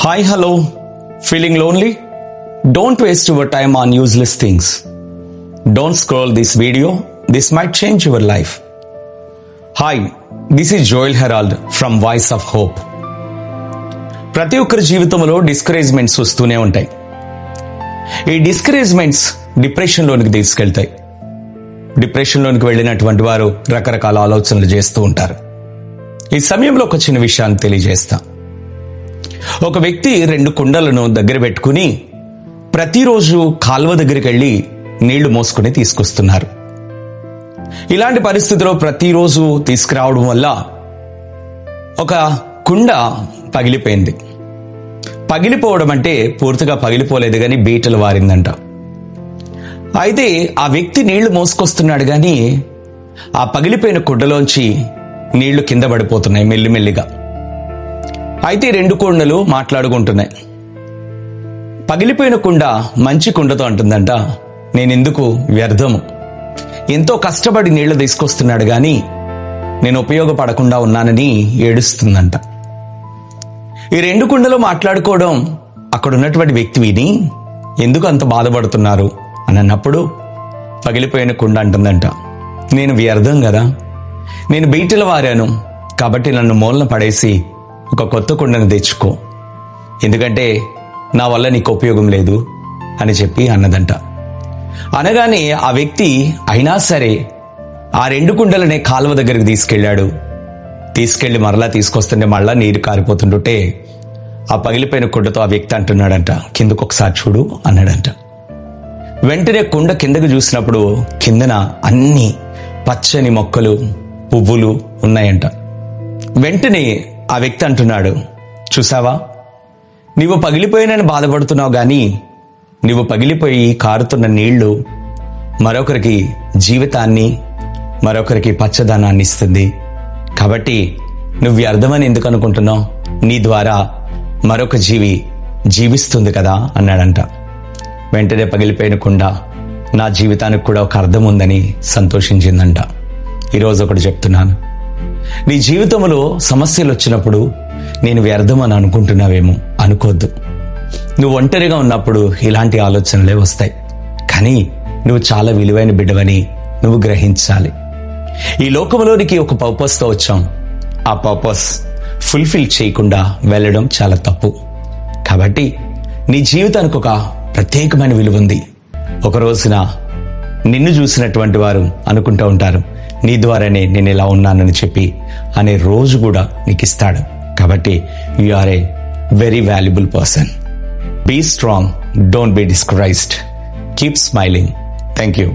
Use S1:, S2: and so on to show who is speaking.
S1: Hi, hello. Feeling lonely? Don't waste your time on useless things. Don't scroll this video. This might change your life. Hi, this is Joel Herald from Voice of Hope. ప్రతి ఒక్కరి జీవితంలో discouragements వస్తూనే ఉంటాయి. ఈ discouragements డిప్రెషన్లోనికి తీసుకెళ్తాయి. డిప్రెషన్లోనికి వెళ్ళినటువంటి వారు రకరకాల ఆలోచనలు చేస్తూ ఉంటారు. ఈ సమయంలో ఒక చిన్న విషయాన్ని తెలియజేస్తా. ఒక వ్యక్తి 2 కుండలను దగ్గర పెట్టుకుని ప్రతిరోజు కాల్వ దగ్గరికి వెళ్ళి నీళ్లు మోసుకుని తీసుకొస్తున్నారు. ఇలాంటి పరిస్థితిలో ప్రతిరోజు తీసుకురావడం వల్ల ఒక కుండ పగిలిపోయింది. పగిలిపోవడం అంటే పూర్తిగా పగిలిపోలేదు కానీ బీటలు వారిందంట. అయితే ఆ వ్యక్తి నీళ్లు మోసుకొస్తున్నాడు కానీ ఆ పగిలిపోయిన కుండలోంచి నీళ్లు కింద పడిపోతున్నాయి మెల్లిమెల్లిగా. అయితే 2 కుండలు మాట్లాడుకుంటున్నాయి. పగిలిపోయిన కుండ మంచి కుండతో అంటుందంట, నేనెందుకు వ్యర్థము, ఎంతో కష్టపడి నీళ్లు తీసుకొస్తున్నాడు కానీ నేను ఉపయోగపడకుండా ఉన్నానని ఏడుస్తుందంట. ఈ 2 కుండలు మాట్లాడుకోవడం అక్కడ ఉన్నటువంటి వ్యక్తి విని ఎందుకు అంత బాధపడుతున్నారు అని అన్నప్పుడు పగిలిపోయిన కుండ అంటుందంట, నేను వ్యర్థం కదా, నేను బీటలు వారాను కాబట్టి నన్ను మూలన పడేసి ఒక కొత్త కుండను తెచ్చుకో, ఎందుకంటే నా వల్ల నీకు ఉపయోగం లేదు అని చెప్పి అన్నదంట. అనగానే ఆ వ్యక్తి అయినా సరే ఆ 2 కుండలనే కాలువ దగ్గరికి తీసుకెళ్లి మరలా తీసుకొస్తుంటే మళ్ళా నీరు కారిపోతుంటే ఆ పగిలిపోయిన కుండతో ఆ వ్యక్తి అంటున్నాడంట, కిందకు ఒకసారి చూడు అన్నాడంట. వెంటనే కుండ కిందకు చూసినప్పుడు కిందన అన్ని పచ్చని మొక్కలు పువ్వులు ఉన్నాయంట. వెంటనే ఆ వ్యక్తి అంటున్నాడు, చూసావా, నీవు పగిలిపోయినని బాధపడుతున్నావు కానీ నీవు పగిలిపోయి కారుతున్న నీళ్లు మరొకరికి జీవితాన్ని, మరొకరికి పచ్చదనాన్ని ఇస్తుంది. కాబట్టి నువ్వు వ్యర్థమని ఎందుకు అనుకుంటున్నావు, నీ ద్వారా మరొక జీవి జీవిస్తుంది కదా అన్నాడంట. వెంటనే పగిలిపోయిన కుండ నా జీవితానికి కూడా ఒక అర్థం ఉందని సంతోషించిందంట. ఈరోజు ఒకటి చెప్తున్నాను, నీ జీవితంలో సమస్యలు వచ్చినప్పుడు నేను వ్యర్థం అని అనుకుంటున్నావేమో, అనుకోద్దు. నువ్వు ఒంటరిగా ఉన్నప్పుడు ఇలాంటి ఆలోచనలే వస్తాయి, కానీ నువ్వు చాలా విలువైన బిడ్డవని నువ్వు గ్రహించాలి. ఈ లోకంలోనికి ఒక పర్పస్తో వచ్చాం, ఆ పర్పస్ ఫుల్ఫిల్ చేయకుండా వెళ్ళడం చాలా తప్పు. కాబట్టి నీ జీవితానికి ఒక ప్రత్యేకమైన విలువ ఉంది. ఒక రోజున నిన్ను చూసినటువంటి వారు అనుకుంటూ ఉంటారు, నీ ద్వారానే నేను ఇలా ఉన్నానని చెప్పి అనే రోజు కూడా నీకు ఇస్తాడు. కాబట్టి you are a very valuable person. Be strong, don't be discouraged, keep smiling. Thank you.